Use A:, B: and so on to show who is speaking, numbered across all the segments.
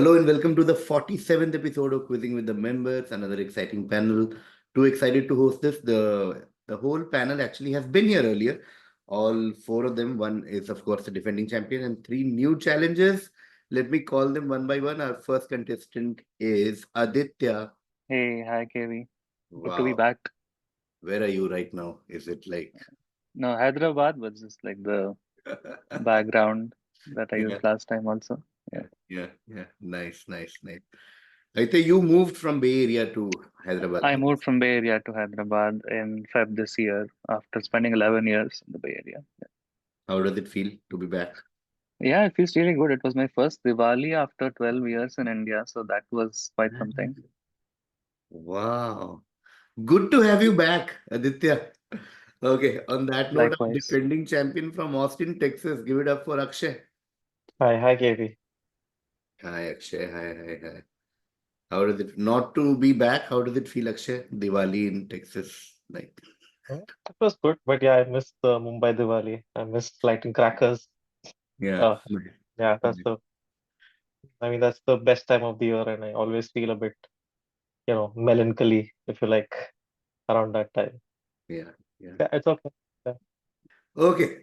A: Hello and welcome to the 47th episode of Quizzing with the Members, another exciting panel. Too excited to host this. The whole panel actually has been here earlier. All four of them. One is, of course, the defending champion and three new challenges. Let me call them one by one. Our first contestant is Aditya.
B: Hey, hi KV. Good to be
A: Wow.
B: back.
A: Where are you right now? Is it like...
B: No, Hyderabad was just like the background that I
A: Yeah,
B: used last time also. Yeah.
A: yeah. Nice. Aditya, you moved from Bay Area to Hyderabad.
B: I moved from Bay Area to Hyderabad in Feb this year after spending 11 years in the Bay Area.
A: How does it feel to be back?
B: Yeah, it feels really good. It was my first Diwali after 12 years in India, so that was quite something.
A: Wow. Good to have you back, Aditya. Okay, on that note, our
B: Likewise.
A: defending champion from Austin, Texas. Give it up for Akshay.
C: Hi, KV.
A: Hi, Akshay. Hi. How does it not to be back? How does it feel, Akshay? Diwali in Texas, like.
C: It was good, but yeah, I missed the Mumbai Diwali. I missed lighting crackers.
A: Yeah.
C: Uh, yeah, that's the best time of the year, and I always feel a bit, melancholy, if you like, around that time.
A: Yeah.
C: Yeah, it's okay. Yeah.
A: Okay.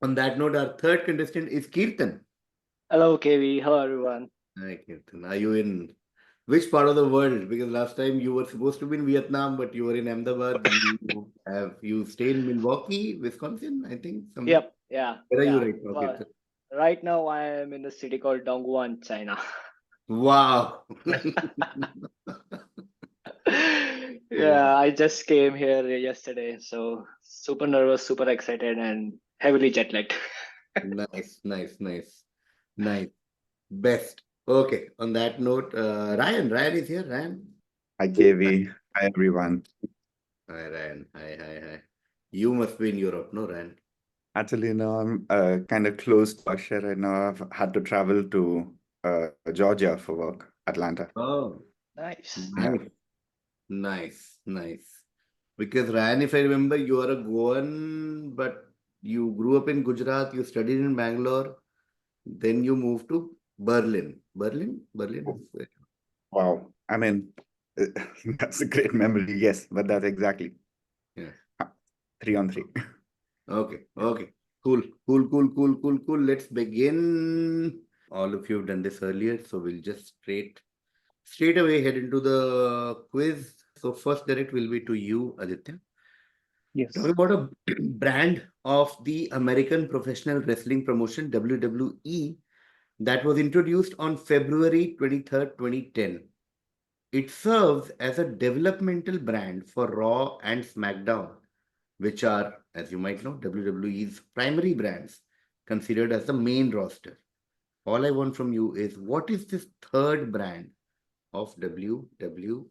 A: On that note, our third contestant is Kirtan.
D: Hello, KV. Hello, everyone.
A: Hi, Kirtan. Are you in which part of the world? Because last time you were supposed to be in Vietnam, but you were in Ahmedabad. You stay in Milwaukee, Wisconsin, I think. Somewhere.
D: Yep. Yeah.
A: Where are you
D: Yeah.
A: right now,
D: Well,
A: Kirtan?
D: right now I am in a city called Dongguan, China.
A: Wow.
D: Yeah, I just came here yesterday, so super nervous, super excited, and heavily jet lagged.
A: Nice. Best. Okay. On that note, Ryan is here. Ryan.
E: Hi, KV. Hi, everyone.
A: Hi, Ryan. Hi. You must be in Europe, no, Ryan?
E: Actually, no, I'm kind of close to Akshay right now. I've had to travel to Georgia for work, Atlanta.
A: Oh,
D: Nice.
E: Yeah.
A: nice. Because Ryan, if I remember, you are a Goan, but you grew up in Gujarat, you studied in Bangalore, then you moved to Berlin. Berlin is where?
E: Wow. I mean, that's a great memory. Yes, but that's exactly.
A: Yeah.
E: 3 on 3.
A: Okay. Cool. Let's begin. All of you have done this earlier, so we'll just straight away head into the quiz. So first direct will be to you, Aditya.
B: Yes.
A: Talking about a brand of the American professional wrestling promotion, WWE, that was introduced on February 23rd, 2010. It serves as a developmental brand for Raw and SmackDown, which are, as you might know, WWE's primary brands, considered as the main roster. All I want from you is, what is this third brand of WWE?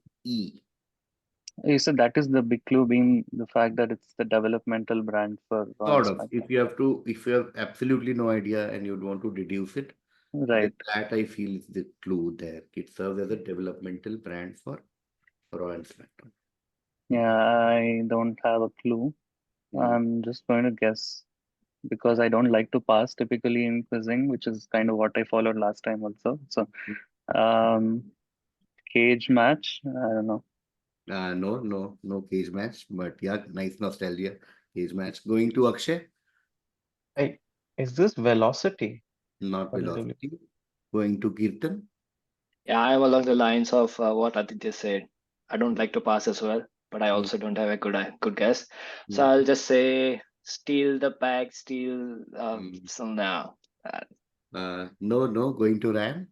B: You said that is the big clue being the fact that it's the developmental brand for Raw and
A: Sort of.
B: SmackDown.
A: If you have absolutely no idea and you'd want to deduce it,
B: Right.
A: that I feel is the clue there. It serves as a developmental brand for Raw and SmackDown.
B: Yeah, I don't have a clue. I'm just going to guess because I don't like to pass typically in quizzing, which is kind of what I followed last time also. So, cage match. I don't know.
A: No cage match, but yeah, nice nostalgia. Cage match. Going to Akshay,
C: Hey, is this Velocity?
A: not
C: WWE?
A: velocity. Going to Kirtan.
D: Yeah, I'm along the lines of what Aditya said. I don't like to pass as well, but I also don't have a good guess. So I'll just say steal the bag, steal some now.
A: No, going to Ryan.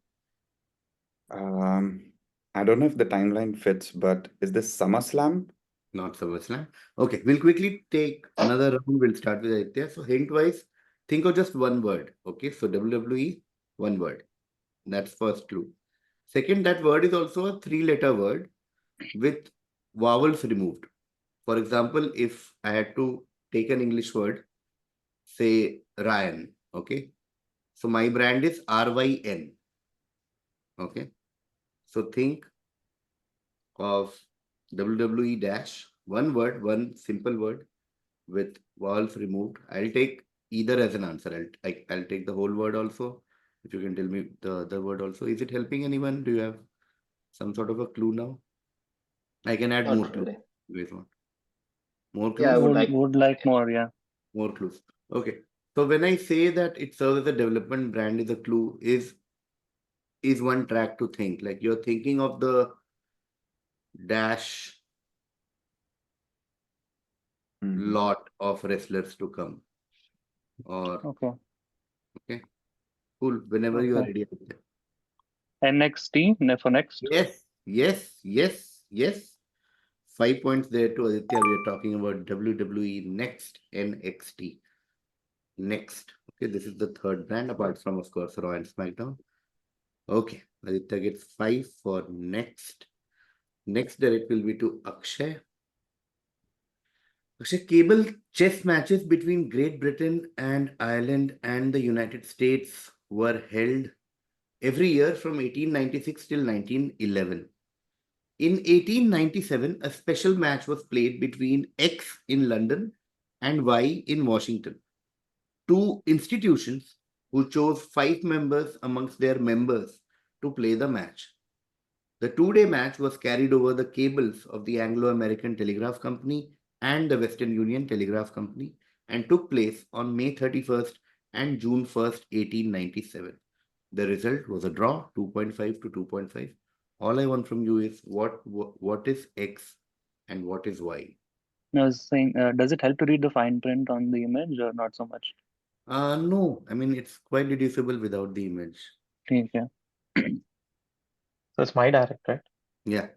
E: I don't know if the timeline fits, but is this SummerSlam?
A: Not SummerSlam. Okay, we'll quickly take another round. We'll start with Aditya. So hint-wise, think of just one word. Okay, so WWE, one word. That's first clue. Second, that word is also a three-letter word with vowels removed. For example, if I had to take an English word, say Ryan, okay? So my brand is RYN, okay? So think of WWE dash, one word, one simple word with vowels removed. I'll take either as an answer. I'll take the whole word also. If you can tell me the other word also. Is it helping anyone? Do you have some sort of a clue now? I can add more
D: Not
A: clues.
D: really.
A: You guys want more
D: Yeah, I
A: clues?
D: would
B: Would
D: like.
B: would like more, yeah.
A: More clues. Okay. So when I say that it serves as a development brand is a clue, is one track to think. Like you're thinking of the dash
E: Mhm.
A: lot of wrestlers to come. Or
B: Okay.
A: okay, cool. Whenever you are
B: Okay.
A: ready. Aditya.
B: NXT for next.
A: Yes, yes, yes, yes. 5 points there to Aditya. We are talking about WWE Next NXT. Next. Okay, this is the third brand apart from, of course, Raw and SmackDown. Okay, Aditya gets 5 for next. Next direct will be to Akshay. Akshay, cable chess matches between Great Britain and Ireland and the United States were held every year from 1896 till 1911. In 1897, a special match was played between X in London and Y in Washington. Two institutions who chose 5 members amongst their members to play the match. The 2-day match was carried over the cables of the Anglo-American Telegraph Company and the Western Union Telegraph Company and took place on May 31st and June 1st, 1897. The result was a draw, 2.5 to 2.5. All I want from you is what is X and what is Y?
B: I was saying, does it help to read the fine print on the image or not so much?
A: No, I mean it's quite deducible without the image.
B: Okay.
C: So it's my direct, right?
A: Yeah,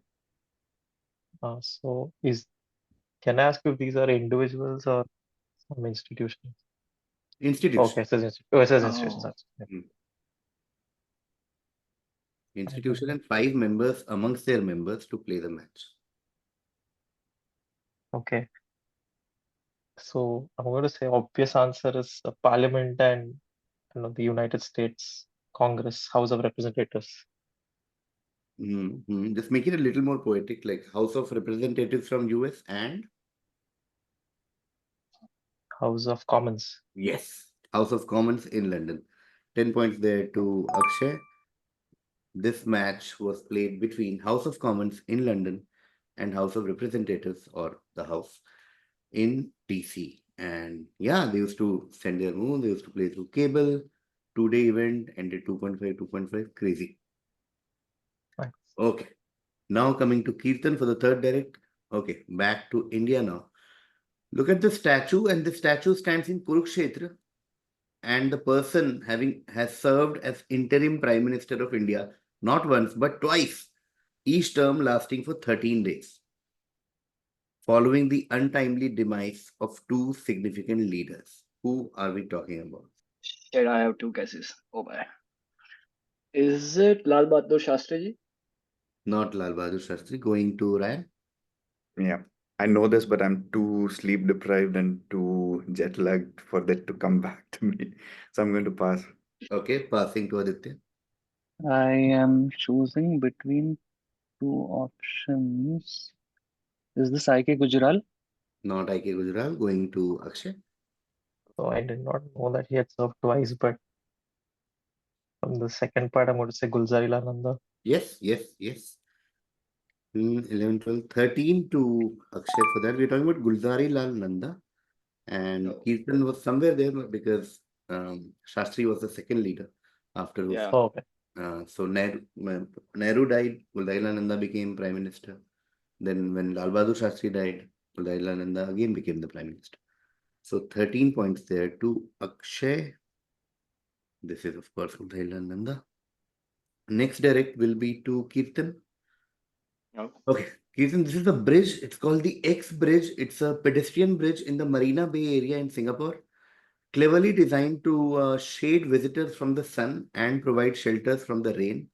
C: So can I ask if these are individuals or some institutions?
A: institution.
C: Okay, it says institutions.
D: Oh,
C: That's
A: Institution and 5 members amongst their members to play the match.
C: okay. So I'm going to say obvious answer is Parliament and the United States Congress, House of Representatives.
A: Just make it a little more poetic, like House of Representatives from US and
C: House of Commons.
A: yes, House of Commons in London. 10 points there to Akshay. This match was played between House of Commons in London and House of Representatives or the House in DC. And yeah, they used to send their moves, they used to play through cable. 2-day event ended 2.5, 2.5. Crazy.
C: Right.
A: Okay. Now coming to Kirtan for the third direct. Okay, back to India now. Look at the statue, and the statue stands in Kurukshetra, and the person has served as interim Prime Minister of India not once but twice, each term lasting for 13 days, following the untimely demise of 2 significant leaders. Who are we talking about?
D: shit, I have two guesses. Oh boy. Is it Lal Bahadur Shastri ji?
A: Not Lal Bahadur Shastri. Going to Ryan.
E: Yeah, I know this, but I'm too sleep deprived and too jet lagged for that to come back to me. So I'm going to pass.
A: Okay, passing to Aditya.
B: I am choosing between two options. Is this IK Gujral?
A: Not IK Gujral. Going to Akshay.
C: So I did not know that he had served twice, but from the second part, I'm going to say Gulzari Lal Nanda.
A: Yes, yes, yes. 11, 12, 13 to Akshay for that. We're talking about Gulzari Lal Nanda. And
D: Oh.
A: Kirtan was somewhere there because Shastri was the second leader after
D: Yeah.
C: Oh, okay.
A: so Nehru died, Gulzari Lal Nanda became Prime Minister. Then when Lal Bahadur Shastri died, Gulzari Lal Nanda again became the Prime Minister. So 13 points there to Akshay. This is of course Gulzari Lal Nanda. Next direct will be to Kirtan.
D: Oh.
A: Okay, Kirtan, this is a bridge. It's called the X Bridge. It's a pedestrian bridge in the Marina Bay area in Singapore. Cleverly designed to shade visitors from the sun and provide shelters from the rain.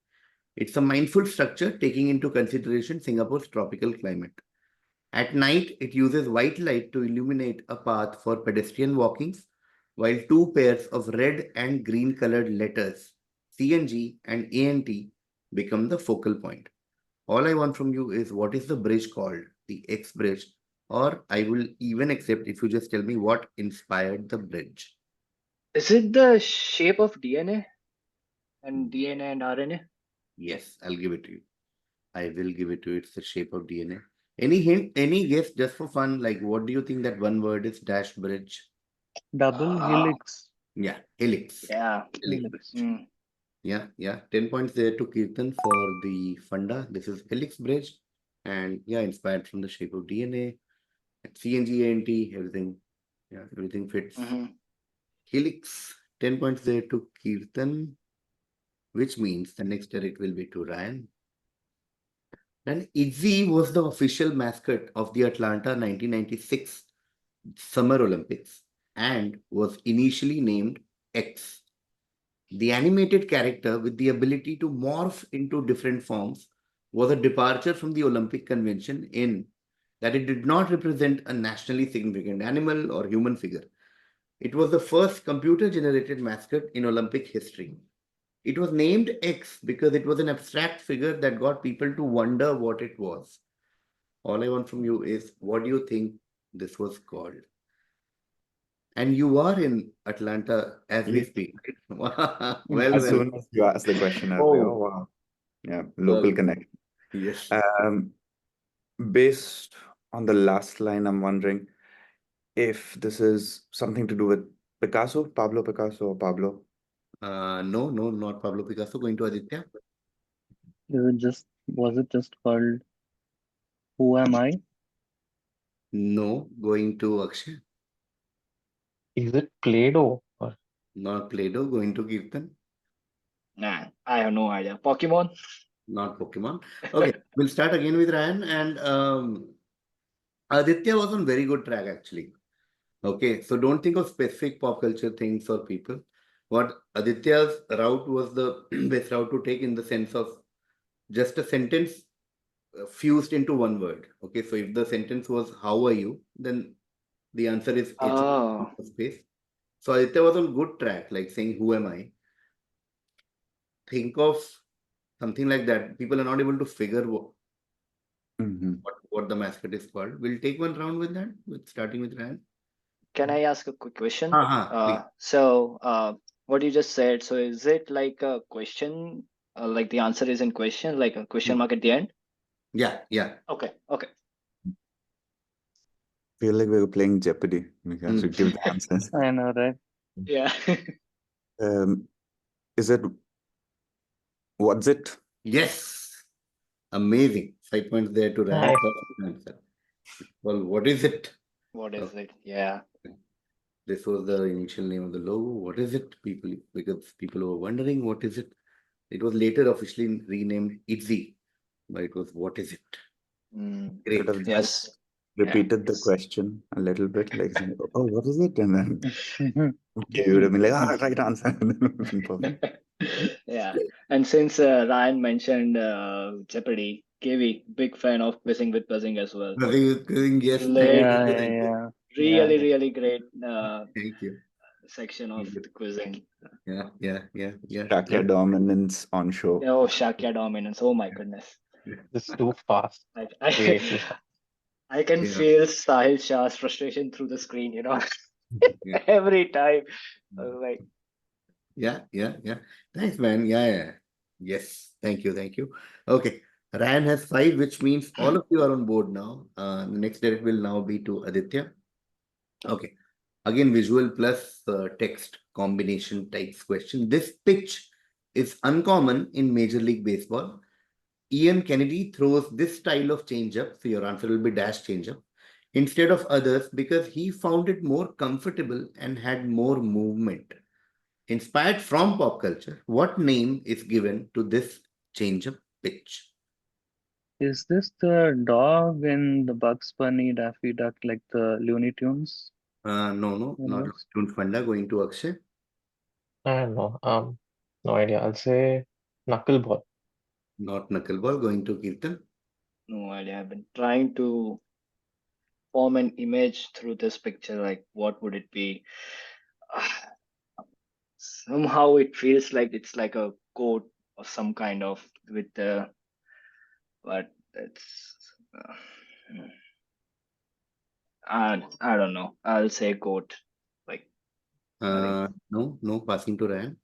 A: It's a mindful structure taking into consideration Singapore's tropical climate. At night, it uses white light to illuminate a path for pedestrian walkings, while 2 pairs of red and green colored letters, CNG and ANT, become the focal point. All I want from you is what is the bridge called? The X Bridge. Or I will even accept if you just tell me what inspired the bridge.
D: Is it the shape of DNA? And DNA and RNA?
A: Yes, I'll give it to you. I will give it to you. It's the shape of DNA. Any hint, any guess just for fun? Like, what do you think that one word is? Dash bridge.
B: Double
D: Ah,
B: helix.
A: Yeah, helix.
D: yeah.
A: Helix
B: Helix.
A: bridge.
D: Mm.
A: Yeah. 10 points there to Kirtan for the funda. This is helix bridge. And yeah, inspired from the shape of DNA. CNG, everything. Yeah, everything fits.
D: Mhm.
A: Helix. 10 points there to Kirtan, which means the next direct will be to Ryan. And Itzy was the official mascot of the Atlanta 1996 Summer Olympics and was initially named X. The animated character with the ability to morph into different forms was a departure from the Olympic convention in that it did not represent a nationally significant animal or human figure. It was the first computer-generated mascot in Olympic history. It was named X because it was an abstract figure that got people to wonder what it was. All I want from you is, what do you think this was called? And you are in Atlanta as we
E: Yes.
A: speak. Well,
E: As
A: well.
E: soon as you asked the question, I was like, oh, wow. Yeah, local
A: Well,
E: connection.
A: yes.
E: Based on the last line, I'm wondering if this is something to do with Picasso, Pablo Picasso or Pablo.
A: No, not Pablo Picasso. Going to Aditya.
B: Was it just called Who Am I?
A: No, going to Akshay.
C: Is it Play-Doh? Or
A: Not Play-Doh. Going to Kirtan.
D: Nah, I have no idea. Pokemon?
A: Not Pokemon. Okay, we'll start again with Ryan. And Aditya was on very good track actually. Okay, so don't think of specific pop culture things or people. What Aditya's route was the best route to take in the sense of just a sentence fused into one word. Okay, so if the sentence was "How are you?" then the answer is H
D: Oh,
A: space. So Aditya was on good track, like saying "Who am I?" Think of something like that. People are not able to figure
E: Mhm.
A: what the mascot is called. We'll take one round with that, with starting with Ryan.
D: can I ask a quick question?
A: Please.
D: What you just said, so is it like a question, like the answer is in question, like a question mark at the end?
A: Yeah.
D: Okay.
E: Feel like we were playing Jeopardy. We have to give the answers.
B: I know, right?
D: Yeah.
E: Is it what's it?
A: Yes. Amazing. 5 points there to Ryan.
C: Nice.
A: Perfect answer. Well, what is it?
D: What is it? Yeah.
A: This was the initial name of the logo. What is it? Because people were wondering what is it. It was later officially renamed Itzy, but it was what is it?
D: Mm,
E: Could
A: Great.
E: have just
D: yes.
E: repeated the
D: Yes.
E: question a little bit, like, oh, what is it? And then
D: Okay.
E: you would have been like, right answer. Perfect.
D: Yeah. And since Ryan mentioned Jeopardy, KV, big fan of Quizzing with Buzzing as well.
A: Yes, thank
D: Late,
B: Yeah,
A: you.
B: yeah,
A: Thank you.
B: yeah.
D: really,
B: Yeah.
D: really great
A: Thank you.
D: section of
A: Thank you.
D: the quizzing.
A: Yeah.
E: Shakya dominance on show.
D: Oh, Shakya dominance. Oh my goodness.
C: It's too fast.
D: I,
C: Way
D: I,
C: too fast.
D: I can
A: Yeah.
D: feel Sahil Shah's frustration through the screen,
A: Yeah.
D: every time. I was like,
A: Yeah. Thanks, man. Yeah. Yes. Thank you. Okay. Ryan has 5, which means all of you are on board now. The next direct will now be to Aditya. Okay. Again, visual plus text combination types question. This pitch is uncommon in Major League Baseball. Ian Kennedy throws this style of changeup, so your answer will be dash changeup, instead of others because he found it more comfortable and had more movement. Inspired from pop culture, what name is given to this changeup pitch?
B: Is this the dog in the Bugs Bunny, Daffy Duck, like the Looney Tunes?
A: No, not
B: Almost.
A: Tune Funda, going to Akshay.
C: I don't know. No idea. I'll say knuckleball.
A: Not Knuckleball, going to Kirtan.
D: no idea. I've been trying to form an image through this picture. Like, what would it be? Somehow it feels like it's like a coat of some kind of with the, but it's. I don't know. I'll say goat. Like, I think
A: No, passing to Ryan.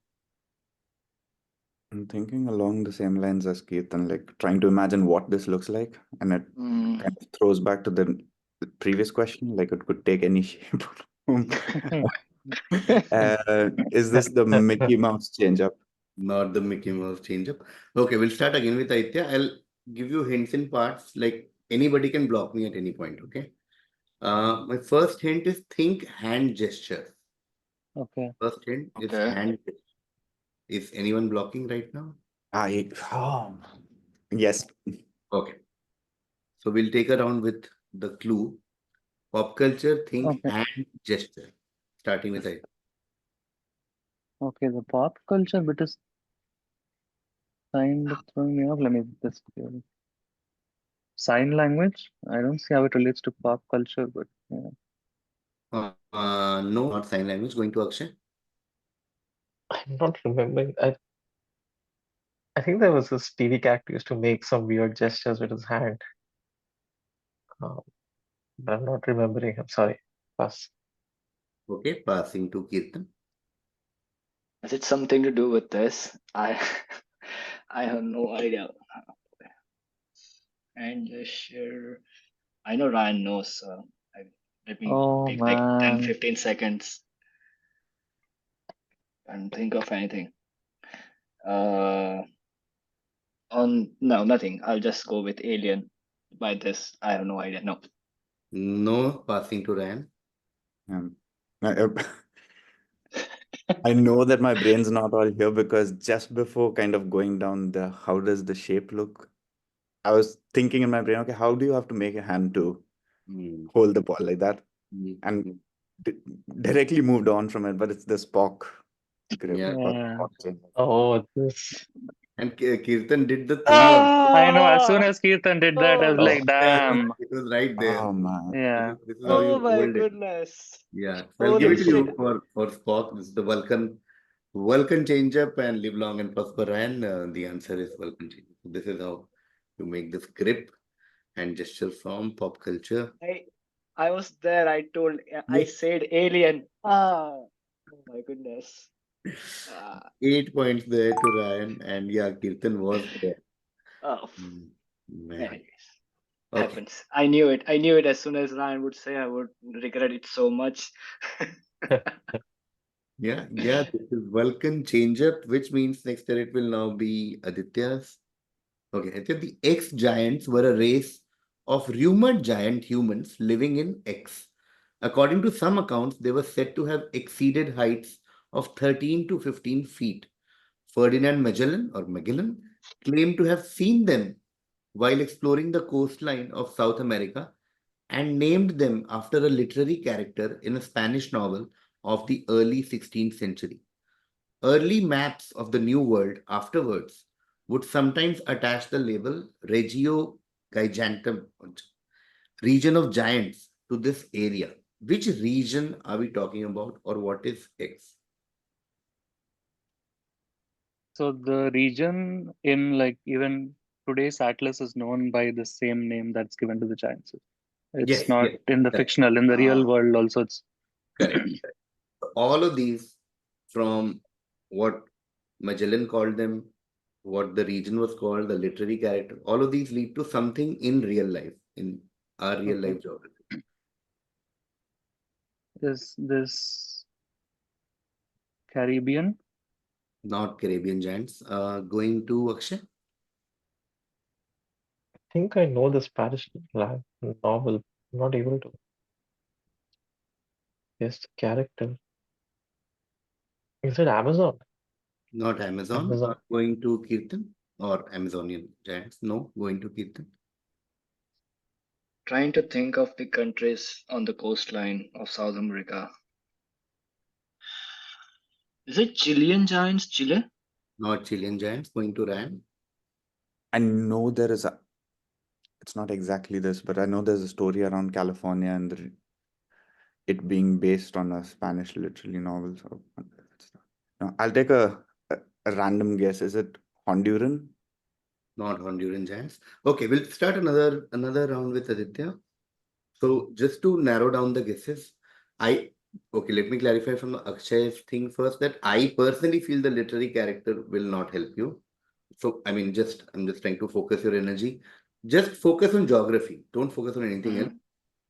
E: I'm thinking along the same lines as Kirtan, like trying to imagine what this looks like, and it
D: Mm.
E: kind of throws back to the previous question, like it could take any shape. Is this the Mickey Mouse change up?
A: Not the Mickey Mouse change up. Okay, we'll start again with Aditya. I'll give you hints in parts. Like anybody can block me at any point. Okay. My first hint is think hand gesture.
B: Okay.
A: First hint is
D: Okay.
A: hand gesture. Is anyone blocking right now?
E: Yes.
A: Okay. So we'll take a round with the clue. Pop culture, think
B: Okay.
A: hand gesture. Starting with Aditya.
B: Okay. The pop culture bit is kind of throwing me off. Let me just sign language. I don't see how it relates to pop culture, but yeah.
A: No, not sign language. Going to Akshay.
C: I'm not remembering. I think there was this TV character used to make some weird gestures with his hand. But I'm not remembering. I'm sorry. Pass.
A: Okay, passing to Kirtan.
D: Is it something to do with this? I I have no idea. And gesture. I know Ryan knows, so let me
B: Oh
D: take like 10,
B: man.
D: 15 seconds and think of anything. No, nothing. I'll just go with Alien. By this, I have no idea. No.
A: No, passing to Ryan.
E: I I know that my brain's not all here because just before kind of going down the how does the shape look, I was thinking in my brain, okay, how do you have to make a hand to hold the ball like that? And directly moved on from it, but it's the Spock grip.
A: Yeah.
E: or
B: Yeah.
E: Spock change.
C: Oh, this.
A: And Kirtan did the thing of
B: I know. As soon as Kirtan did that, I was
C: Oh.
B: like, damn.
A: it was right there.
E: Oh man.
B: Yeah.
A: This is how
D: Oh
A: you
D: my
A: hold it.
D: goodness.
A: Yeah. So I'll give
D: Holy
A: it to you
D: shit.
A: for Spock. This is the Vulcan change up and live long and prosper. Ryan, the answer is Vulcan change. This is how you make this grip and gesture from pop culture.
D: I was there. I
A: Yes.
D: said Alien. Oh my goodness.
A: 8 points there to Ryan, and yeah, Kirtan was there.
D: Oh,
A: Man.
D: anyways.
A: Okay.
D: Happens. I knew it. I knew it as soon as Ryan would say. I would regret it so much.
A: Yeah, this is Vulcan change up, which means next year it will now be Aditya's. Okay, Aditya, the X giants were a race of rumored giant humans living in X. According to some accounts, they were said to have exceeded heights of 13 to 15 feet. Ferdinand Magellan claimed to have seen them while exploring the coastline of South America and named them after a literary character in a Spanish novel of the early 16th century. Early maps of the New World afterwards would sometimes attach the label Regio Gigantum, region of giants, to this area. Which region are we talking about, or what is X?
B: So the region in like even today's atlas is known by the same name that's given to the giants. It's
A: Yes,
B: not
A: yes,
B: in the
A: correct.
B: fictional. In the real world, also, it's
A: Correct. All of these, from what Magellan called them, what the region was called, the literary character, all of these lead to something in real life, in our real
B: okay.
A: life geography.
B: Is this Caribbean?
A: Not Caribbean giants. Going to Akshay.
C: I think I know the Spanish novel. I'm not able to. Yes, the character. Is it Amazon?
A: Not Amazon.
C: Amazon.
A: Going to Kirtan or Amazonian giants. No, going to Kirtan.
D: Trying to think of the countries on the coastline of South America. Is it Chilean giants? Chile?
A: Not Chilean giants. Going to Ryan.
E: I know there is a. It's not exactly this, but I know there's a story around California and it being based on a Spanish literary novel. So no, I'll take a random guess. Is it Honduran?
A: Not Honduran giants. Okay, we'll start another round with Aditya. So just to narrow down the guesses, Okay, let me clarify from the Akshay's thing first that I personally feel the literary character will not help you. So, I mean, I'm just trying to focus your energy. Just focus on geography. Don't focus on anything else.
D: Mhm.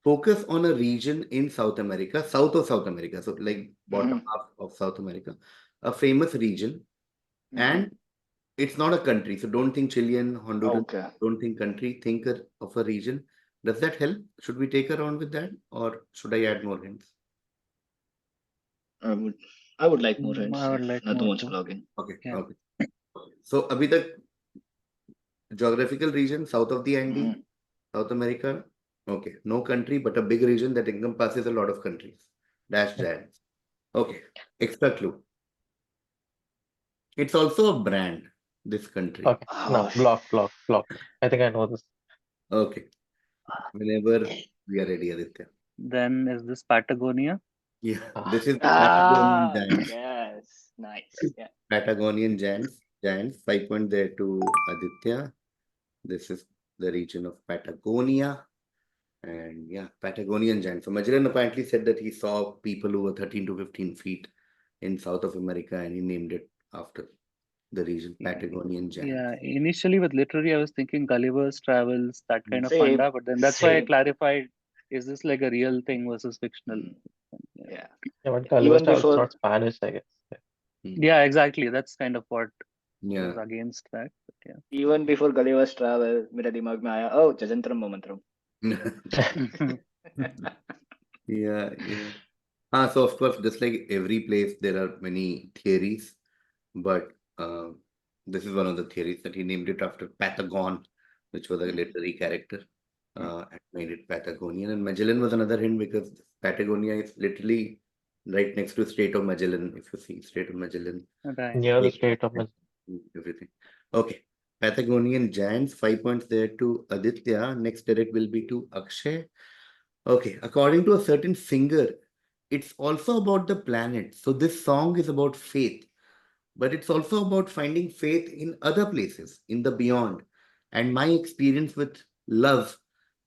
A: Focus on a region in South America, south of South America. So, like bottom
D: Mhm.
A: half of South America, a famous region.
D: Mhm.
A: And it's not a country. So, don't think Chilean, Honduran.
D: Okay.
A: Don't think country. Think of a region. Does that help? Should we take a round with that? Or should I add more hints?
D: I would like more hints
B: I would
D: if
B: like
D: not too
B: more
D: much
B: too.
D: vlogging.
A: Okay.
B: Yeah.
A: Okay. So, abhi tak geographical region, south of the Andes,
D: Mhm.
A: South America. Okay, no country, but a big region that encompasses a lot of countries. Dash giants. Okay, extra clue. It's also a brand, this country.
C: Okay, no,
D: Oh,
C: block. I think I know this.
A: Okay, whenever we are ready, Aditya.
B: Then is this Patagonia?
A: Yeah,
C: Ah.
A: this is the Patagonian
D: ah,
A: giants.
D: yes, nice. Yeah.
A: Patagonian giants. 5 points there to Aditya. This is the region of Patagonia. And yeah, Patagonian giant. So Magellan apparently said that he saw people who were 13 to 15 feet in South of America and he named it after the region, Patagonian giant.
B: Yeah, initially with literary, I was thinking Gulliver's Travels, that kind of
D: Same,
B: funda, but then that's why I
D: same.
B: clarified, is this like a real thing versus fictional?
D: Mm, yeah.
C: Yeah, but
D: Yeah,
C: Gulliver's
D: even
C: Travels is
D: before,
C: not Spanish, I guess. Yeah.
B: Yeah, exactly. That's kind of what
A: Yeah.
B: was against that. But yeah.
D: even before Gulliver's Travel, मेरे दिमाग में आया, oh, Jajantram Momantram.
A: Yeah, yeah. So of course, just like every place, there are many theories, but this is one of the theories that he named it after Patagon, which was a literary character, and made it Patagonian. And Magellan was another hint because Patagonia is literally right next to Strait of Magellan. If you see Strait of Magellan,
B: Right.
C: Near the Strait of Magellan.
A: everything. Okay, Patagonian giants. 5 points there to Aditya. Next direct will be to Akshay. Okay, according to a certain singer, it's also about the planet. So this song is about faith, but it's also about finding faith in other places, in the beyond. And my experience with love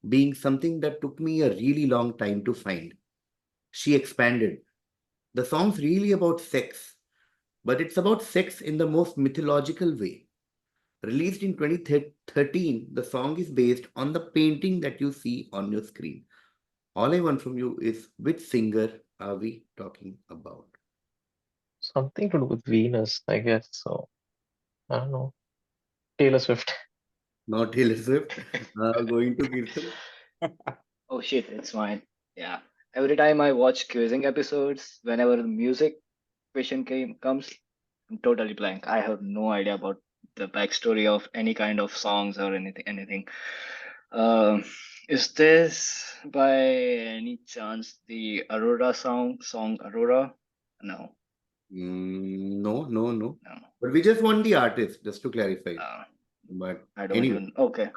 A: being something that took me a really long time to find. She expanded. The song's really about sex, but it's about sex in the most mythological way. Released in 2013, the song is based on the painting that you see on your screen. All I want from you is which singer are we talking about?
C: Something to do with Venus, I guess. So I don't know. Taylor Swift.
A: Not Taylor Swift. Going to Kirtan.
D: Oh shit, it's mine. Yeah. Every time I watch quizzing episodes, whenever the music question comes, I'm totally blank. I have no idea about the backstory of any kind of songs or anything. Um, is this by any chance the Aurora song Aurora? No,
A: No.
D: no.
A: But we just want the artist, just to clarify.
D: Uh,
A: But
D: I don't
A: anyway,
D: even. Okay.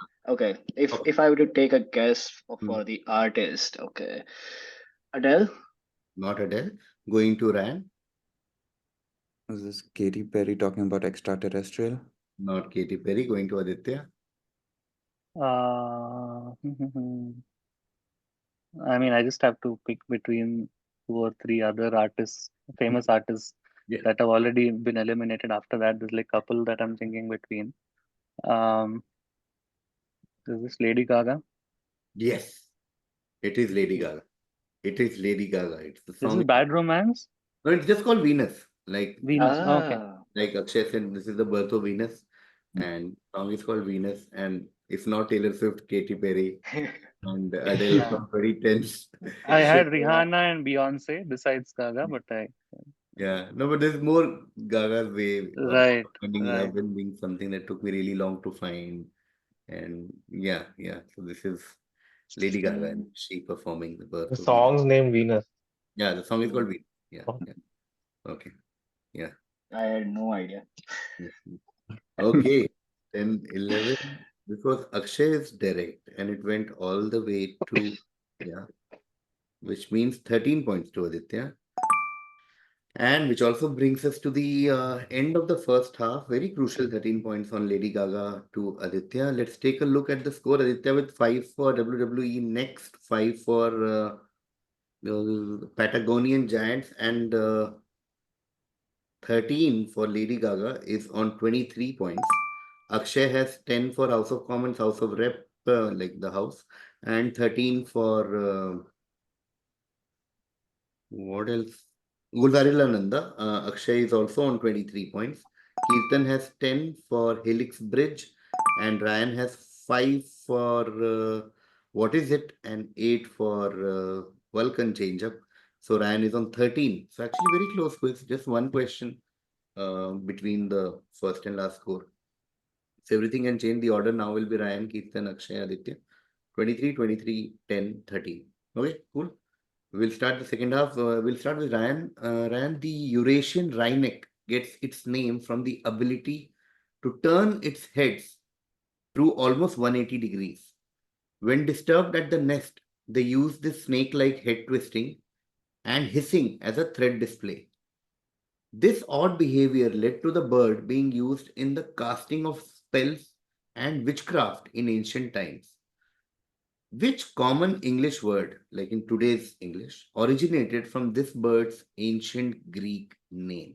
D: If
A: okay.
D: I were to take a guess for
A: Hmm.
D: the artist, okay, Adele.
A: Not Adele. Going to Ran.
E: Is this Katy Perry talking about extraterrestrial?
A: Not Katy Perry. Going to Aditya.
B: I mean, I just have to pick between 2 or 3 other artists, famous artists
A: Yeah.
B: that have already been eliminated. After that, there's like a couple that I'm thinking between. Is this Lady Gaga?
A: Yes. It is Lady Gaga. It is Lady Gaga. It's the
B: This
A: song.
B: is Bad Romance?
A: No, it's just called Venus.
B: Venus. Okay.
A: Like Akshay said, this is the birth of Venus. And song is called Venus. And it's not Taylor Swift, Katy Perry, and Adele
B: Yeah.
A: from 2010s.
B: I had
D: Yeah.
B: Rihanna and Beyonce besides Gaga, but
A: Yeah, no, but there's more Gaga's way of
B: right.
A: finding love and being something that took me really long to find. And yeah. So this is Lady Gaga and she performing the birth
C: The
A: of Venus.
C: song's name Venus.
A: Yeah, the song is called Venus. Yeah.
C: Oh.
A: Okay. Yeah.
D: I had no idea.
A: Okay. 10, 11. This was Akshay's direct and it went all the way to, which means 13 points to Aditya. And which also brings us to the end of the first half. Very crucial 13 points on Lady Gaga to Aditya. Let's take a look at the score. Aditya with 5 for WWE, next 5 for Patagonian Giants, and 13 for Lady Gaga is on 23 points. Akshay has 10 for House of Commons, House of Rep, like the House, and 13 for what else? Gulzarilananda. Akshay is also on 23 points. Kirtan has 10 for Helix Bridge, and Ryan has 5 for what is it, and 8 for Vulcan Change Up. So Ryan is on 13. So actually very close quiz, just one question between the first and last score. So everything can change. The order now will be Ryan, Kirtan, Akshay, Aditya. 23, 23, 10, 13. Okay, cool. We'll start the second half. We'll start with Ryan. Ryan, the Eurasian wryneck gets its name from the ability to turn its heads through almost 180 degrees. When disturbed at the nest, they use this snake-like head twisting and hissing as a threat display. This odd behavior led to the bird being used in the casting of spells and witchcraft in ancient times. Which common English word, like in today's English, originated from this bird's ancient Greek name?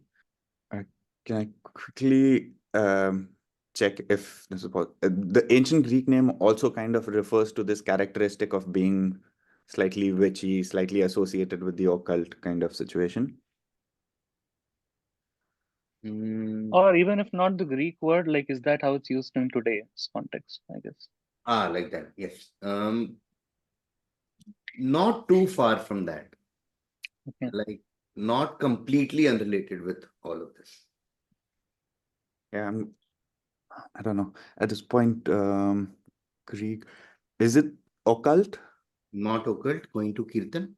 E: Can I quickly check if this is possible? The ancient Greek name also kind of refers to this characteristic of being slightly witchy, slightly associated with the occult kind of situation.
B: Or even if not the Greek word, like, is that how it's used in today's context, I guess?
A: Like that, yes. Not too far from that.
B: Okay.
A: Like, not completely unrelated with all of this.
E: Yeah, I don't know. At this point, Greek, is it occult?
A: Not occult, going to Kirtan.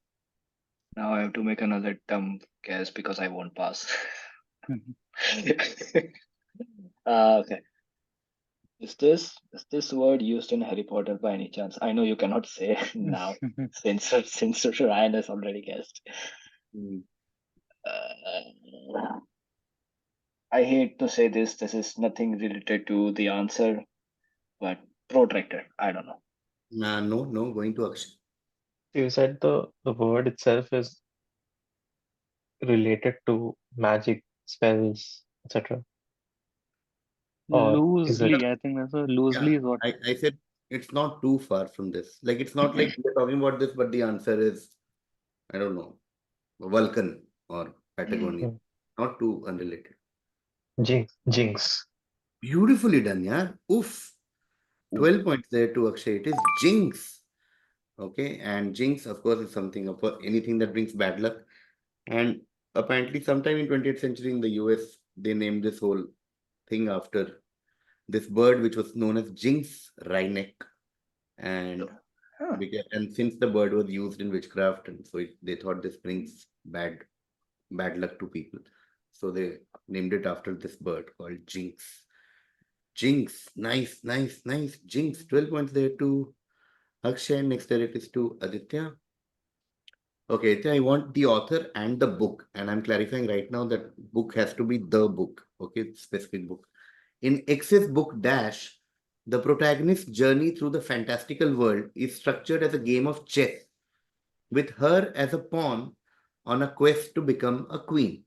D: Now I have to make another dumb guess because I won't pass. Okay. Is this word used in Harry Potter by any chance? I know you cannot say now since Ryan has already guessed.
A: Mm.
D: I hate to say this. This is nothing related to the answer, but protractor. I don't know.
A: No, going to Akshay.
C: You said the word itself is related to magic, spells, etc. Or is it?
B: Loosely, I think that's loosely
A: Yeah,
B: is what.
A: I said it's not too far from this. Like, it's not like we're talking about this, but the answer is, I don't know, Vulcan or Patagonia.
C: Hmm.
A: Not too unrelated.
C: Jinx.
A: Beautifully done, yeah. Oof. 12 points there to Akshay. It is Jinx. Okay, and Jinx, of course, is something of anything that brings bad luck. And apparently, sometime in 20th century in the US, they named this whole thing after this bird, which was known as Jinx wryneck. And and since the bird was used in witchcraft, and so they thought this brings bad luck to people. So they named it after this bird called Jinx. Jinx, nice, nice, nice. Jinx, 12 points there to Akshay. Next direct is to Aditya. Okay, Aditya, I want the author and the book. And I'm clarifying right now that book has to be the book. Okay, specific book. In X's book Dash, the protagonist's journey through the fantastical world is structured as a game of chess, with her as a pawn on a quest to become a queen.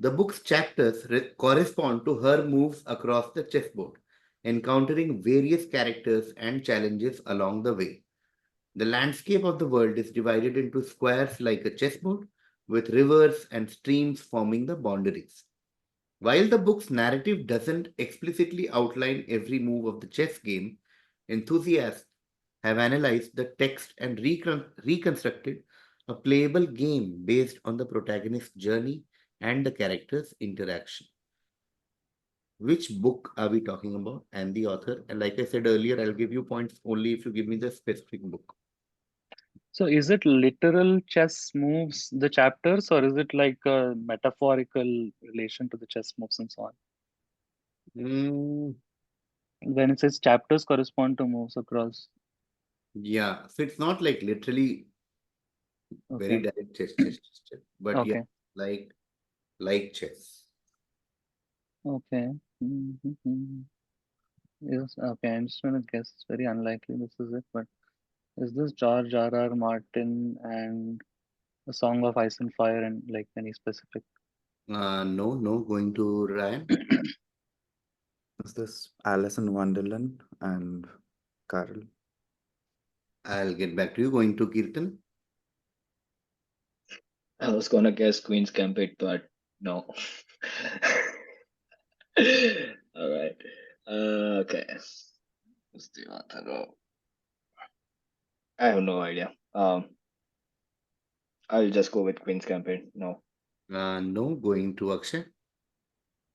A: The book's chapters correspond to her moves across the chessboard, encountering various characters and challenges along the way. The landscape of the world is divided into squares like a chessboard, with rivers and streams forming the boundaries. While the book's narrative doesn't explicitly outline every move of the chess game, enthusiasts have analyzed the text and reconstructed a playable game based on the protagonist's journey and the character's interaction. Which book are we talking about and the author? And like I said earlier, I'll give you points only if you give me the specific book.
B: So is it literal chess moves, the chapters, or is it like a metaphorical relation to the chess moves and so on?
A: Mm,
B: When it says chapters correspond to moves across.
A: yeah, so it's not like literally very
B: Okay.
A: direct chess, but yeah,
B: Okay.
A: like chess.
B: Okay. Yes. Okay. I'm just gonna guess. It's very unlikely this is it, but is this George R.R. Martin and A Song of Ice and Fire and like any specific.
A: No, going to Ryan.
E: Is this Alice in Wonderland and Carol?
A: I'll get back to you. Going to Kirtan.
D: I was gonna guess Queen's Gambit, but no. All right. Okay. What's the author of? I have no idea. I'll just go with Queen's Gambit. No.
A: No, going to Akshay.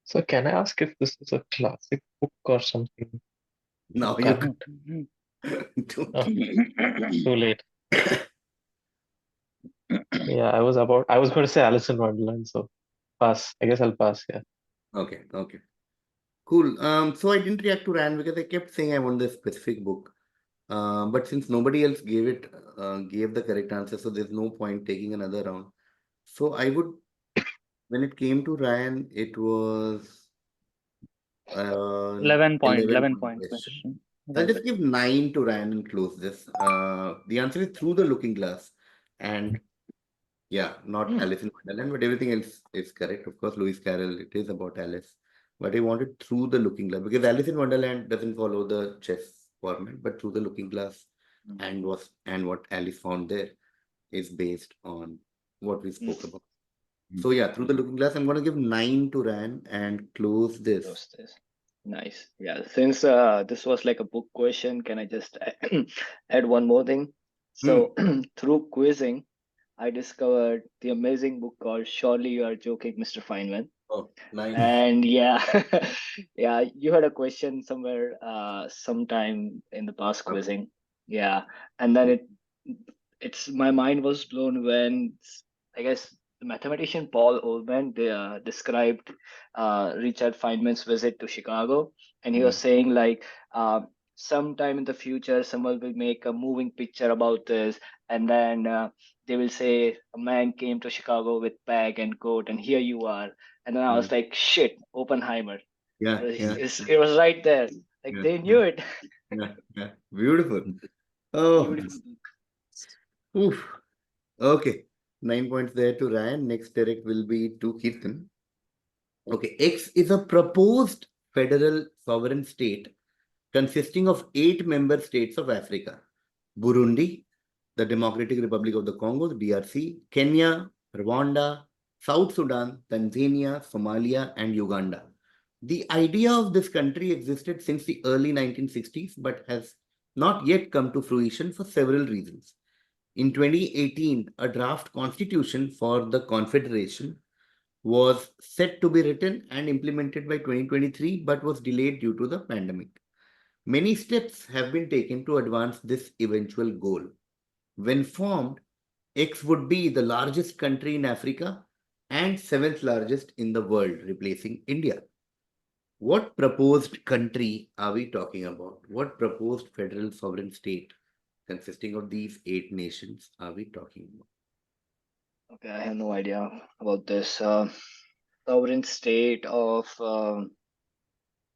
C: So can I ask if this is a classic book or something?
A: Now you
C: Current?
A: don't.
C: Oh, too late. Yeah, I was going to say Alice in Wonderland, so pass. I guess I'll pass. Yeah.
A: Okay. Cool. So I didn't react to Ryan because I kept saying I want this specific book. But since nobody else gave the correct answer, so there's no point taking another round. So I would, when it came to Ryan, it was
B: 11
A: 11
B: 11
A: point
B: points
A: question.
B: question.
A: I'll just give 9 to Ryan and close this. The answer is Through the Looking Glass. And yeah, not Alice in Wonderland, but everything else is correct. Of course, Lewis Carroll, it is about Alice. But I wanted Through the Looking Glass because Alice in Wonderland doesn't follow the chess format, but Through the Looking Glass and what Alice found there is based on what we spoke about. So yeah, Through the Looking Glass, I'm going to give 9 to Ryan and close this.
D: Close this. Nice. Yeah. Since this was like a book question, can I just add one more thing? So through quizzing, I discovered the amazing book called Surely You Are Joking, Mr. Feynman.
A: Oh, nice.
D: And yeah, yeah, you had a question somewhere sometime in the past quizzing. Yeah. And then it's my mind was blown when I guess the mathematician Paul Ullman described Richard Feynman's visit to Chicago, and he was saying like sometime in the future someone will make a moving picture about this, and then they will say a man came to Chicago with bag and coat, and here you are. And then I was like, shit, Oppenheimer.
A: Yeah.
D: It was right there. Like they knew it.
A: Yeah. Beautiful. Oh,
D: Beautiful.
A: oof. Okay. 9 points there to Ryan. Next direct will be to Kirtan. Okay. X is a proposed federal sovereign state consisting of 8 member states of Africa: Burundi, the Democratic Republic of the Congo, the DRC, Kenya, Rwanda, South Sudan, Tanzania, Somalia, and Uganda. The idea of this country existed since the early 1960s, but has not yet come to fruition for several reasons. In 2018, a draft constitution for the Confederation was set to be written and implemented by 2023, but was delayed due to the pandemic. Many steps have been taken to advance this eventual goal. When formed, X would be the largest country in Africa and 7th largest in the world, replacing India. What proposed country are we talking about? What proposed federal sovereign state consisting of these 8 nations are we talking about?
D: Okay, I have no idea about this sovereign state of I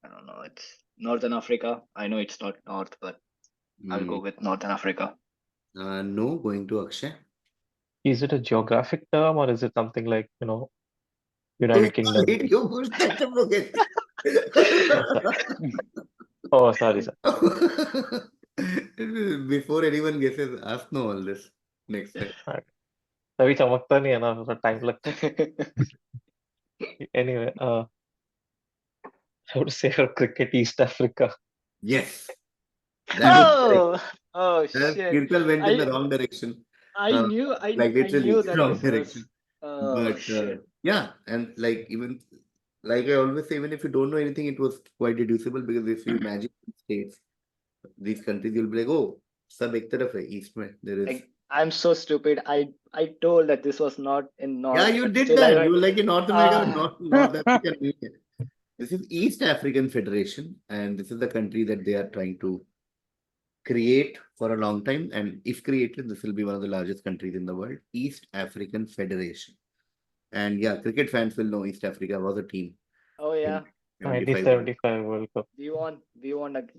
D: don't know. It's Northern Africa. I know it's not North, but I'll go with Northern Africa.
A: No, going to Akshay.
C: Is it a geographic term or is it something like, United Kingdom? Oh, sorry, sir.
A: Before anyone guesses, ask no all this next time.
C: तभी चमकता नहीं है ना, थोड़ा time लगता है. Anyway, I would say for cricket, East Africa.
A: Yes.
D: Oh shit!
A: Kirtan went in the wrong direction.
D: I knew
A: literally
D: that
A: wrong
D: this
A: direction.
D: was.
A: But
D: Shit.
A: yeah, and even like I always say, even if you don't know anything, it was quite deducible because if you imagine states, these countries, you'll be like, oh, sab ek taraf hai, east mein there is.
D: I'm so stupid. I told that this was not in North.
A: Yeah, you
D: but
A: did
D: still
A: that.
D: I
A: You were
D: went,
A: like in North America, North African Union. This is East African Federation, and this is the country that they are trying to create for a long time. And if created, this will be one of the largest countries in the world, East African Federation. And yeah, cricket fans will know East Africa was a team.
D: Oh yeah.
A: in
C: 1975 World Cup.
D: We won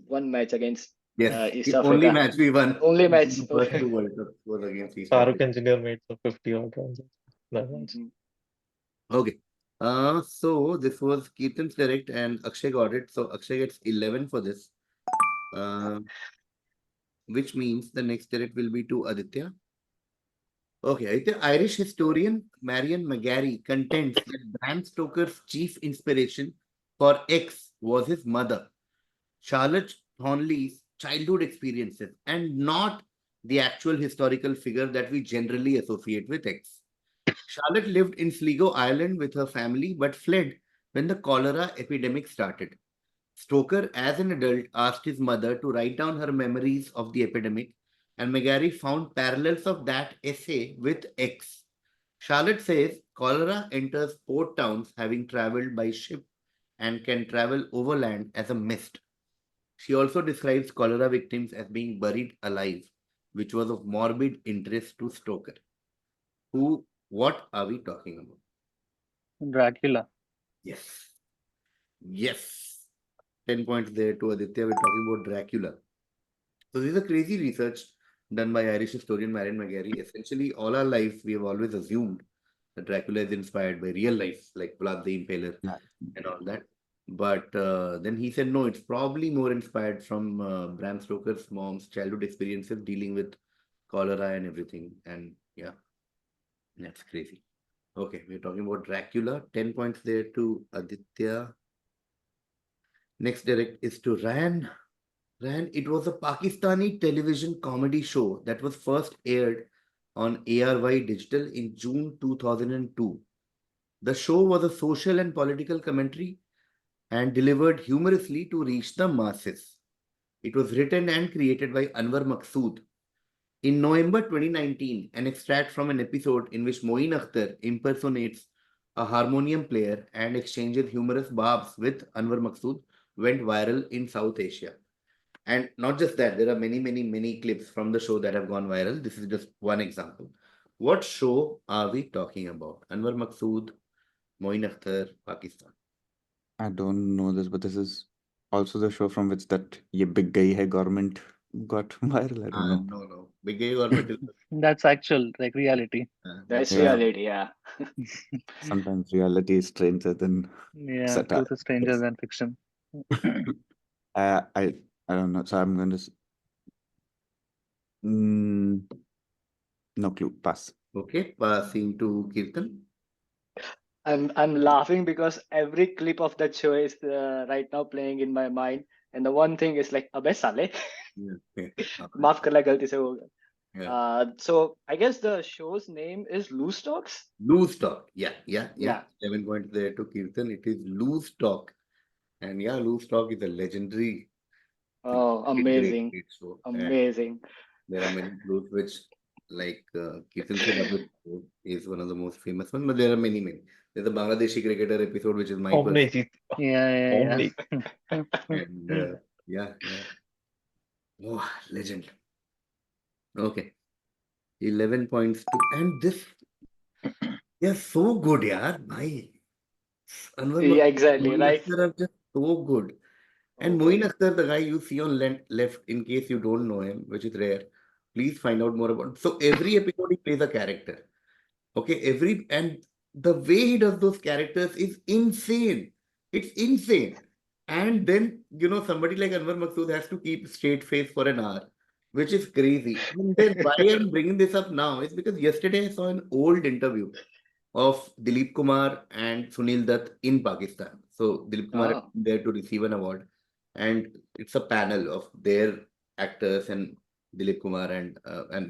D: one match against
A: Yes,
D: East
A: the only
D: Africa.
A: match we won.
D: Only match.
A: The first two World Cups was against East
C: Farooq
A: Africa.
C: Engineer made some 50 odd runs. That match.
D: Mhm.
A: Okay. So this was Kirtan's direct and Akshay got it. So Akshay gets 11 for this. Which means the next direct will be to Aditya. Okay, Aditya, Irish historian Marion McGarry contends that Bram Stoker's chief inspiration for X was his mother, Charlotte Thornley's childhood experiences, and not the actual historical figure that we generally associate with X. Charlotte lived in Sligo, Ireland with her family but fled when the cholera epidemic started. Stoker, as an adult, asked his mother to write down her memories of the epidemic, and McGarry found parallels of that essay with X. Charlotte says cholera enters port towns having traveled by ship and can travel overland as a mist. She also describes cholera victims as being buried alive, which was of morbid interest to Stoker. What are we talking about?
B: Dracula.
A: Yes. Yes. 10 points there to Aditya. We're talking about Dracula. So this is a crazy research done by Irish historian Marion McGarry. Essentially, all our life, we have always assumed that Dracula is inspired by real life, like Vlad the Impaler and all that. But then he said, no, it's probably more inspired from Bram Stoker's mom's childhood experiences dealing with cholera and everything. And yeah, that's crazy. Okay, we're talking about Dracula. 10 points there to Aditya. Next direct is to Ryan. Ryan, it was a Pakistani television comedy show that was first aired on ARY Digital in June 2002. The show was a social and political commentary and delivered humorously to reach the masses. It was written and created by Anwar Maqsood. In November 2019, an extract from an episode in which Moin Akhtar impersonates a harmonium player and exchanges humorous barbs with Anwar Maqsood went viral in South Asia. And not just that, there are many clips from the show that have gone viral. This is just one example. What show are we talking about? Anwar Maqsood, Moin Akhtar, Pakistan.
E: I don't know this, but this is also the show from which that ye big guy hai government got viral. I don't know.
A: No. Big gay government is.
B: That's actual, like reality.
D: That's
E: Yeah.
D: reality, yeah.
E: Sometimes reality is stranger than
B: Yeah,
E: satire.
B: truth is stranger than fiction.
E: I don't know. So I'm going to. No clue. Pass.
A: Okay, passing to Kirtan.
D: I'm laughing because every clip of that show is right now playing in my mind, and the one thing is like, "Abe sale, maaf karna galti se ho gaya."
A: Yeah.
D: So I guess the show's name is Loose Talks.
A: Loose Talk. Yeah.
D: Yeah.
A: 7 points there to Kirtan. It is Loose Talk. And yeah, Loose Talk is a legendary.
D: Oh, amazing.
A: Great show. And
D: Amazing.
A: there are many clues which, like Kirtan said, episode is one of the most famous ones, but there are many. There's a Bangladeshi cricketer episode which is my
C: Omne
A: personal.
C: jeet.
B: Yeah.
A: And yeah. Oh, legend. Okay. 11 points to, and this, they're so good, yaar. Bhai. Anwar
D: Yeah,
A: Maqsood,
D: exactly.
A: Moin
D: Right.
A: Akhtar are just so good. And
D: Oh,
A: Moin Akhtar, the guy you see on left, in case you don't know him, which is rare, please find out more about. So every episode he plays a character. Okay, and the way he does those characters is insane. It's insane. And then somebody like Anwar Maqsood has to keep straight face for an hour, which is crazy. And then why I'm bringing this up now is because yesterday I saw an old interview of Dilip Kumar and Sunil Dutt in Pakistan. So Dilip Kumar is
D: Oh.
A: there to receive an award, and it's a panel of their actors and Dilip Kumar and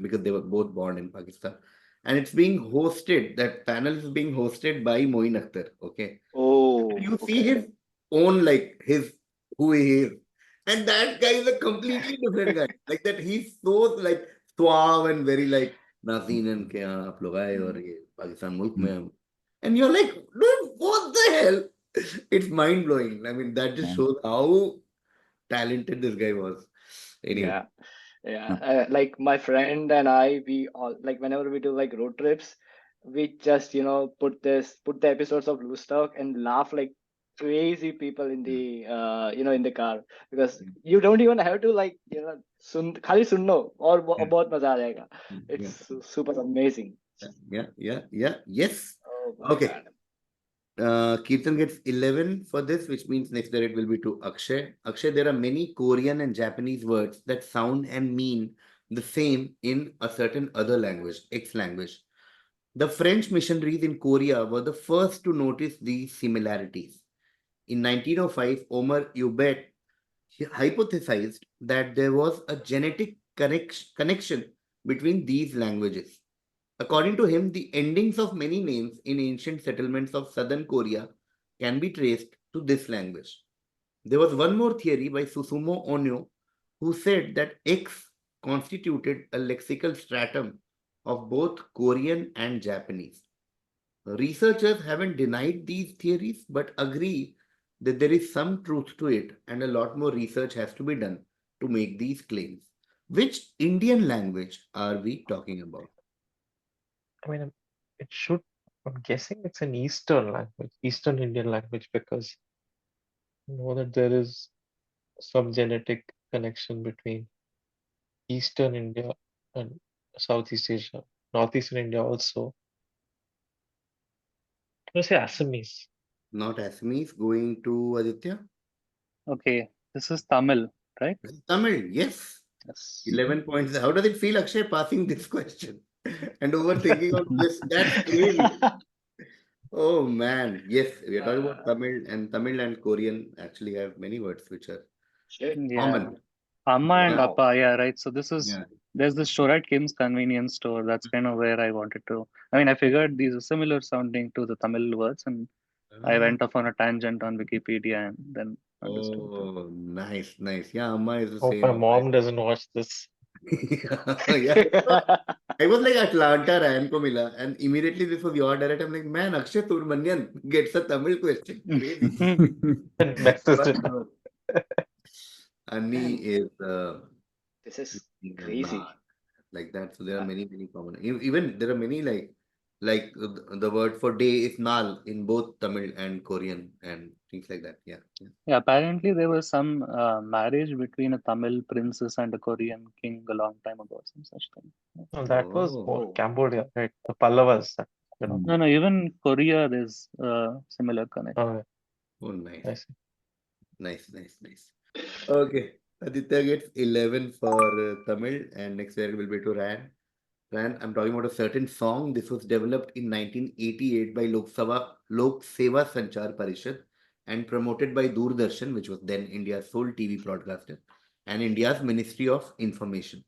A: because they were both born in Pakistan, and it's being hosted. That panel is being hosted by Moin Akhtar. Okay,
D: Oh,
A: you see
D: okay.
A: his own his who he is, and that guy is a completely different guy. Like that, he's so suave and very नाज़ीनन के यहाँ आप लोग आए और ये पाकिस्तान मुल्क में हम and you're like, dude, what the hell? It's mind blowing. I mean, that just shows how talented this guy was. Anyway.
D: Yeah. Like my friend and I, we all like whenever we do like road trips, we just put the episodes of Loose Talk and laugh like crazy people in the in the car, because you don't even have to like khali sunno or bahut maza aa jayega. It's super amazing.
A: Yes.
D: Oh my
A: Okay.
D: God.
A: Kirtan gets 11 for this, which means next direct will be to Akshay. Akshay, there are many Korean and Japanese words that sound and mean the same in a certain other language, X language. The French missionaries in Korea were the first to notice these similarities. In 1905, Omar Ubet hypothesized that there was a genetic connection between these languages. According to him, the endings of many names in ancient settlements of southern Korea can be traced to this language. There was one more theory by Susumu Onyo, who said that X constituted a lexical stratum of both Korean and Japanese. Researchers haven't denied these theories but agree that there is some truth to it and a lot more research has to be done to make these claims. Which Indian language are we talking about?
C: I mean, it should. I'm guessing it's an Eastern language, Eastern Indian language, because I know that there is some genetic connection between Eastern India and Southeast Asia, Northeastern India also. I'm gonna say Assamese.
A: Not Assamese, going to Aditya.
B: Okay, this is Tamil, right?
A: Tamil, yes.
B: Yes.
A: 11 points. How does it feel, Akshay, passing this question and overthinking on this? That's crazy. Oh man, yes, we are talking about Tamil and Korean actually have many words which are
D: Shit.
B: Yeah.
A: common.
B: Amma and
D: Wow.
B: Appa, yeah, right. So this is
A: Yeah.
B: there's this store at Kim's convenience store. That's kind of where I wanted to. I mean, I figured these are similar sounding to the Tamil words, and I went off on a tangent on Wikipedia and then understood.
A: Oh, nice, nice. Yeah, Amma is the
C: Hope
A: same.
C: my mom doesn't watch this.
A: Yeah. I was like Atlanta, Ryan ko mila, and immediately this was your direct. I'm like, man, Akshay Turmanyan gets a Tamil question. Crazy.
C: And messes it
A: But, Annie is
D: This is
A: a
D: crazy.
A: lot like that. So there are many, many common. Even there are many like the word for day is nal in both Tamil and Korean and things like that. Yeah.
B: Yeah, apparently there was some marriage between a Tamil princess and a Korean king a long time ago, some such thing.
C: No, that was more
D: Oh.
C: Cambodia, right? The Pallavas, you know.
B: No, even Korea, there's similar connection.
C: Oh,
A: Oh, nice.
C: I see.
A: Nice. Okay. Aditya gets 11 for Tamil and next year will be to Ran. Ran, I'm talking about a certain song. This was developed in 1988 by Lok Seva Sanchar Parishad and promoted by Doordarshan, which was then India's sole TV broadcaster, and India's Ministry of Information.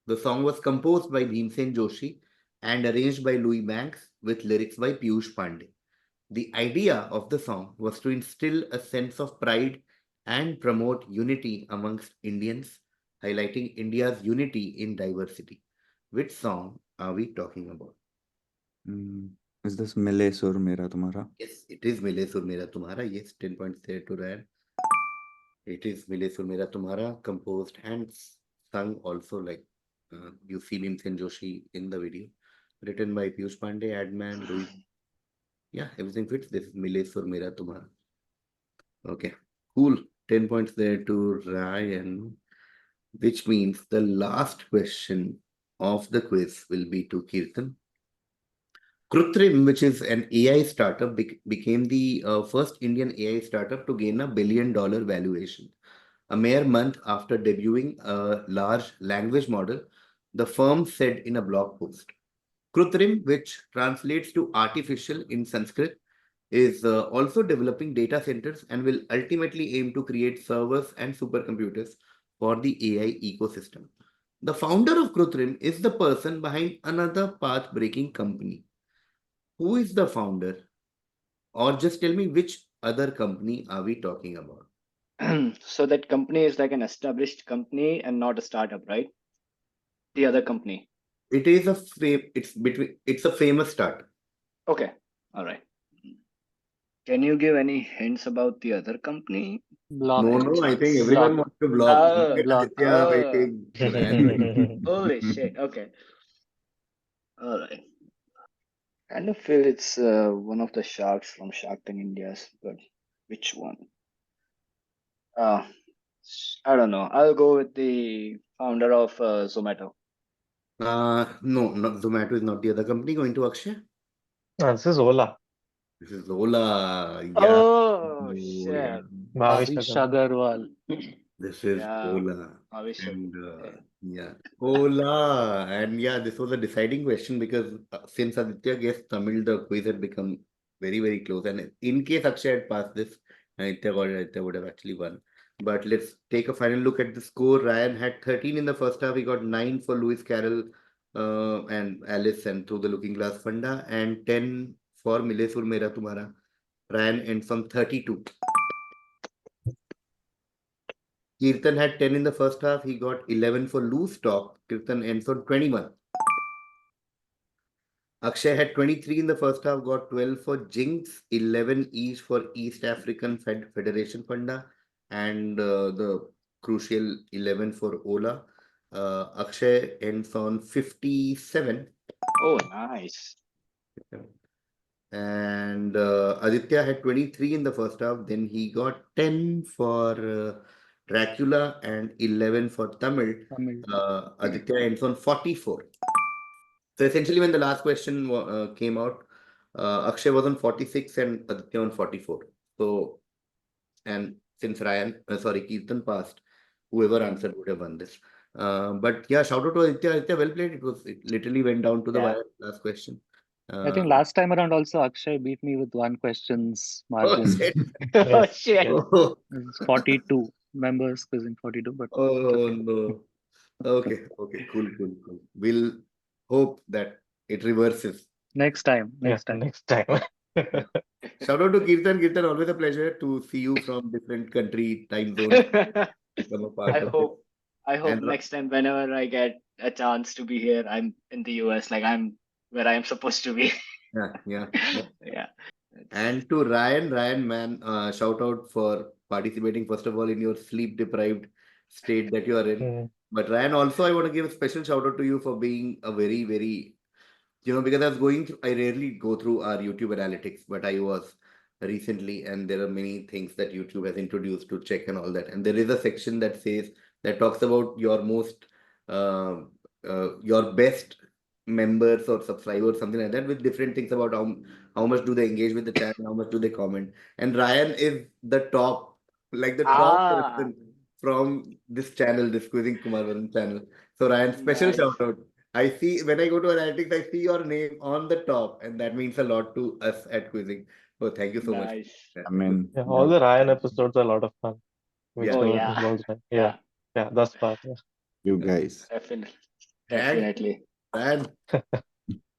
A: The song was composed by Bhimsen Joshi and arranged by Louis Banks with lyrics by Piyush Pandey. The idea of the song was to instill a sense of pride and promote unity amongst Indians, highlighting India's unity in diversity. Which song are we talking about?
E: Is this Mile Sur Mera Tumhara?
A: Yes, it is Mile Sur Mera Tumhara. Yes, 10 points there to Ryan. It is Mile Sur Mera Tumhara, composed and sung also like you see Bhimsen Joshi in the video. Written by Piyush Pandey, Adman, Louis. Yeah, everything fits. This is Mile Sur Mera Tumhara. Okay, cool. 10 points there to Ryan, which means the last question of the quiz will be to Kirtan. Krutrim, which is an AI startup, became the first Indian AI startup to gain $1 billion valuation. A mere month after debuting a large language model, the firm said in a blog post. Krutrim, which translates to artificial in Sanskrit, is also developing data centers and will ultimately aim to create servers and supercomputers for the AI ecosystem. The founder of Krutrim is the person behind another path-breaking company. Who is the founder? Or just tell me which other company are we talking about?
D: So that company is like an established company and not a startup, right? The other company.
A: It is it's a famous startup.
D: Okay. All right. Can you give any hints about the other company?
B: Block.
A: No, I think
B: Block.
A: everyone wants to block.
B: Block.
A: Aditya waiting.
D: Holy shit. Okay. All right. Kind of feel it's one of the sharks from Shark Tank India's, but Which one? I don't know. I'll go with the founder of Zomato.
A: No, not Zomato is not the other company. Going to Akshay.
C: This is Ola.
A: This is Ola. Yeah.
D: Oh,
A: Oh,
D: shit.
A: yeah.
C: Bhavish
B: Harish
C: Agarwal.
B: Agarwal.
A: This is
D: Yeah.
A: Ola.
D: Bhavish
A: And
D: Agarwal.
A: yeah, Ola. And yeah, this was a deciding question because since Aditya guessed Tamil, the quiz had become very, very close. And in case Akshay had passed this, Aditya would have actually won. But let's take a final look at the score. Ryan had 13 in the first half. He got 9 for Lewis Carroll and Alice and Through the Looking Glass Funda, and 10 for Mile Sur Mera Tumhara. Ryan ends on 32. Kirtan had 10 in the first half. He got 11 for Loose Talk. Kirtan ends on 21. Akshay had 23 in the first half, got 12 for Jinx, 11 each for East African Federation Funda, and the crucial 11 for Ola. Akshay ends on 57.
D: Oh, nice.
A: And Aditya had 23 in the first half. Then he got 10 for Dracula and 11 for Tamil. Aditya ends on 44. So essentially, when the last question came out, Akshay was on 46 and Aditya on 44. So, and since Kirtan passed, whoever answered would have won this. But yeah, shout out to Aditya. Aditya, well played. It literally went down to the
D: Yeah.
A: wire last question.
B: I think last time around also Akshay beat me with 1 question's
A: Oh,
B: margin.
A: shit.
D: Oh, shit.
A: Oh,
B: It's 42 members quizzing 42, but
A: oh
B: okay.
A: no. Okay, cool. We'll hope that it reverses.
B: Next time.
C: Next time.
A: Shout out to Kirtan. Kirtan, always a pleasure to see you from different country time zones. Become a part
D: I
A: of it.
D: hope
A: And
D: next time whenever I get a chance to be here, I'm in the US, like I'm where I am supposed to be.
A: yeah.
D: Yeah.
A: And to Ryan, man, shout out for participating first of all in your sleep deprived state that you are in. But Ryan, also I want to give a special shout out to you for being a very, very, because I was going through, I rarely go through our YouTube analytics, but I was recently, and there are many things that YouTube has introduced to check and all that. And there is a section that talks about your most, your best members or subscribers, something like that, with different things about how much do they engage with the channel, how much do they comment. And Ryan is the top, like the top person from this channel, this Quizzing Kumar Varun channel. So Ryan, special
D: Nice.
A: shout out. I see when I go to analytics, I see your name on the top, and that means a lot to us at Quizzing. So thank you so much.
D: Nice.
E: I mean,
C: Yeah, all the Ryan episodes are a lot of fun.
A: Yeah.
D: Oh,
C: Whichever
D: yeah.
C: involves Ryan. Yeah, that's fun. Yeah.
E: you guys.
D: Definitely.
A: And
D: Definitely.
A: Ryan,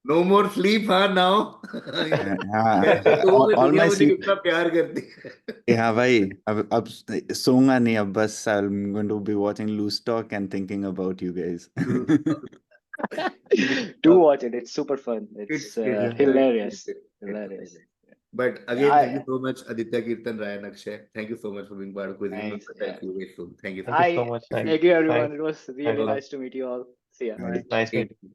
A: no more sleep, huh? Now.
E: All my sleep.
A: कितना प्यार करती है.
E: हाँ भाई अब सोऊंगा नहीं अब बस I'm going to be watching Loose Talk and thinking about you guys.
D: Do watch it. It's super fun. It's hilarious.
A: It's
D: Hilarious.
A: But again,
D: Yeah,
A: thank you so much, Aditya, Kirtan, Ryan, Akshay. Thank you so much for being part of Quizzing.
D: Thanks,
A: Thank you very soon. Thank you.
C: Thank you so much.
D: Thank you, everyone.
C: Thanks.
D: It was really
C: Thanks.
D: nice to meet you all. See ya.
E: Bye.
C: Nice meeting you.